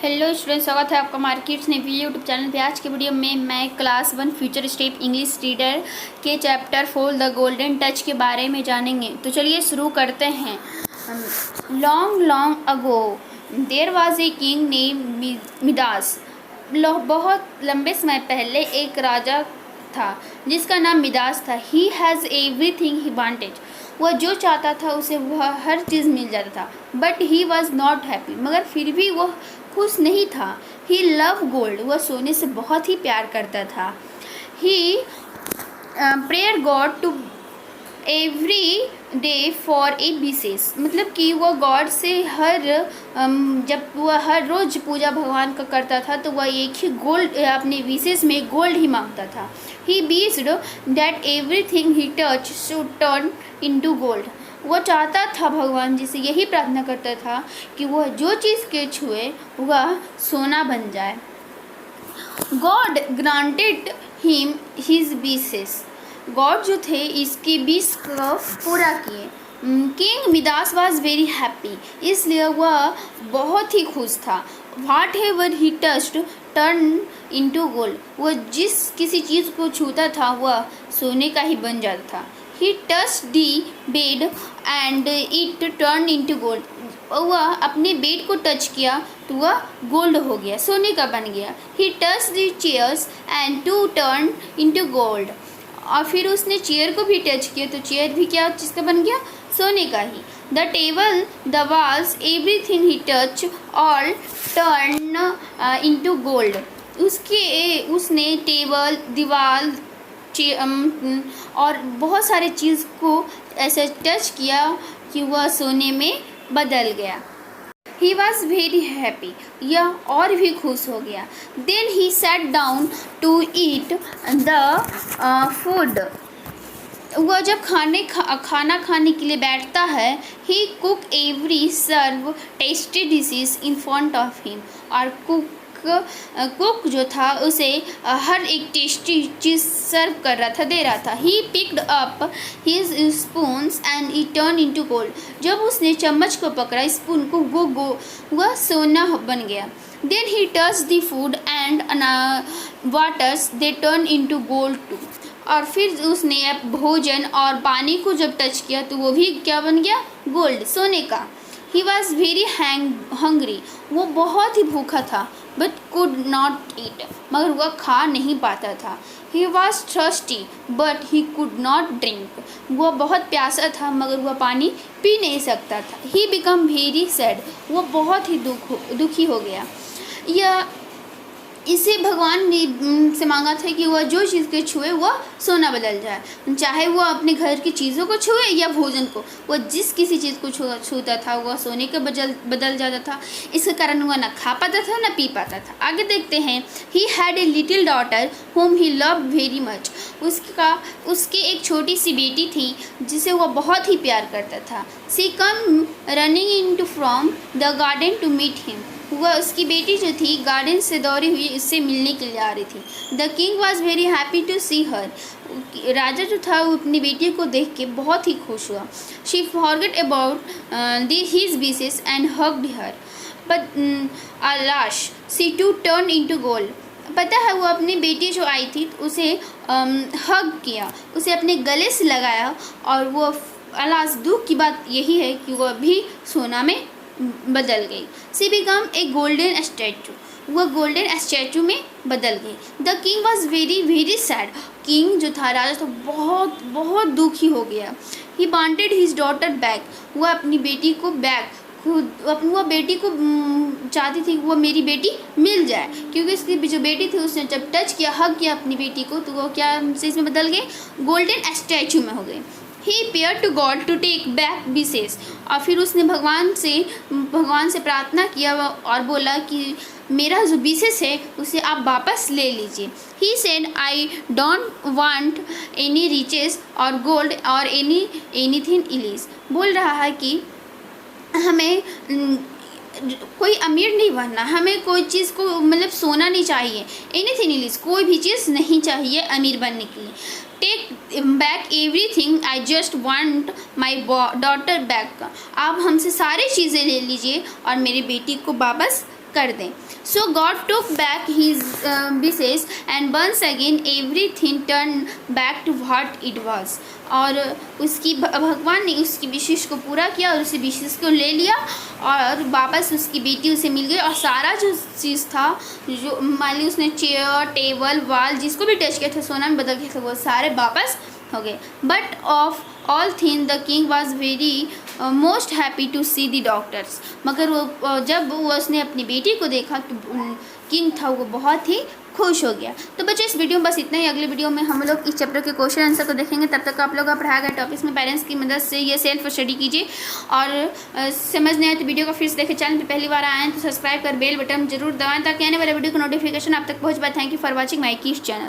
Hello student, स्वागत है आपका मार्केट्स ने भी यूट्यूब चैनल पे। आज के वीडियो में मैं class 1 future step English reader के चैप्टर 4 द गोल्डन टच के बारे में जानेंगे। तो चलिए शुरू करते हैं। Long long ago there was a king name Midas. बहुत लंबे समय पहले एक राजा था जिसका नाम मिदास था। He has everything he wanted. वह जो चाहता था उसे वह हर चीज़ मिल जाता था। But he was not happy. मगर फिर भी वह खुश नहीं था। He love gold. वह सोने से बहुत ही प्यार करता था। He prayer God to every day for a wishes. मतलब कि वह गॉड से जब वह हर रोज़ पूजा भगवान का करता था तो वह एक ही गोल्ड अपने विशेष में गोल्ड ही मांगता था। He wished that everything he touch should turn into gold. वह चाहता था, भगवान जी से यही प्रार्थना करता था कि वह जो चीज़ के छुए वह सोना बन जाए। God granted him his wishes. God जो थे इसकी विश को पूरा किए। King Midas was very happy. इसलिए वह बहुत ही खुश था। Whatever he touched turn into gold. वह जिस किसी चीज़ को छूता था वह सोने का ही बन जाता था। He touched the bed and it turned into gold. वह अपने बेड को टच किया तो वह गोल्ड हो गया, सोने का बन गया। He touched the chairs and two turned into gold. और फिर उसने चेयर को भी टच किया तो चेयर भी क्या चीज़ का बन गया, सोने का ही। The table, the walls, everything he touched all turned into gold. उसने टेबल, दीवार और बहुत सारे चीज़ को ऐसे टच किया कि वह सोने में बदल गया। He was very happy. यह और भी खुश हो गया। Then he sat down to eat the food. वह जब खाना खाने के लिए बैठता है, he cook every serve tasty dishes in front of him. और कुक जो था उसे हर एक टेस्टी चीज़ सर्व कर रहा था, दे रहा था। He picked up his spoons and it turn into gold. जब उसने चम्मच को पकड़ा, स्पून को, वह सोना बन गया। Then he touch the food and waters, they turn into gold too. और फिर उसने भोजन और पानी को जब टच किया तो वो भी क्या बन गया, गोल्ड, सोने का। ही वॉज वेरी हंग्री। वो बहुत ही भूखा था। But could not eat. मगर वह खा नहीं पाता था। He was thirsty but he could not drink. वह बहुत प्यासा था मगर वह पानी पी नहीं सकता था। He become very sad. वह बहुत ही दुखी हो गया। इसे भगवान ने से मांगा था कि वह जो चीज़ के छुए वह सोना बदल जाए। चाहे वह अपने घर की चीज़ों को छुए या भोजन को, वह जिस किसी चीज़ को छूता था वह सोने के बदल जाता था। इसके कारण वह ना खा पाता था ना पी पाता था। आगे देखते हैं। He had a little daughter home he love very much. उसकी एक छोटी सी बेटी थी जिसे वह बहुत ही प्यार करता था। She come running into from the garden to meet him. वह उसकी बेटी जो थी गार्डन से दौड़ी हुई इससे मिलने के लिए आ रही थी। The king was very happy to see her. राजा जो था वो अपनी बेटी को देख के बहुत ही खुश हुआ। She forget about his wishes and hugged her but alas she too turn into gold. पता है वो अपनी बेटी जो आई थी उसे हग किया, उसे अपने गले से लगाया। और वो अलाश, दुख की बात यही है कि वह भी सोना में बदल गई। सी बिकम ए गोल्डन स्टैचू। वह गोल्डन स्टैचू में बदल गई। The king was very very sad. King जो था, राजा तो बहुत बहुत दुखी हो गया। He wanted his daughter back. वह अपनी बेटी को वह बेटी को चाहती थी कि वह मेरी बेटी मिल जाए, क्योंकि उसकी जो बेटी थी उसने जब टच किया, हग किया अपनी बेटी को, तो वो क्या इसमें बदल गई, गोल्डन स्टैचू में हो गई। He pray to God to take back wishes. और फिर उसने भगवान से प्रार्थना किया और बोला कि मेरा जो विशेष है उसे आप वापस ले लीजिए। He said I don't want any riches और गोल्ड और एनीथिंग इलीज। बोल रहा है कि हमें कोई अमीर नहीं बनना, हमें कोई चीज़ को मतलब सोना नहीं चाहिए, एनीथिंग इलीज, कोई भी चीज़ नहीं चाहिए अमीर बनने के लिए। Take back everything, I just want my daughter back. आप हमसे सारी चीज़ें ले लीजिए और मेरी बेटी को वापस कर दें। So God took back his wishes and once again everything turn back to what it was. और उसकी भगवान ने उसकी विशेष को पूरा किया और उसी विशेष को ले लिया और वापस उसकी बेटी उसे मिल गई और सारा जो चीज़ था, जो मान ली उसने चेयर, टेबल, वॉल जिसको भी टच किया था सोना में बदल गया था, वो सारे वापस हो गए। But of all thing the king was very most happy to see the doctors. मगर वो जब वो उसने अपनी बेटी को देखा तो किंग था वो बहुत ही खुश हो गया। तो बच्चों इस वीडियो में बस इतना ही। अगले वीडियो में हम लोग इस चैप्टर के क्वेश्चन आंसर को देखेंगे। तब तक आप लोग पढ़ाया गए टॉपिक्स में पेरेंट्स की मदद से ये सेल्फ स्टडी कीजिए और समझ नहीं आए तो वीडियो को फिर से देखें। चैनल पे पहली बार आए तो सब्सक्राइब कर बेल बटन जरूर दबाएं ताकि आने वाले वीडियो का नोटिफिकेशन आप तक पहुँच पाए। Thank you for watching my keys channel.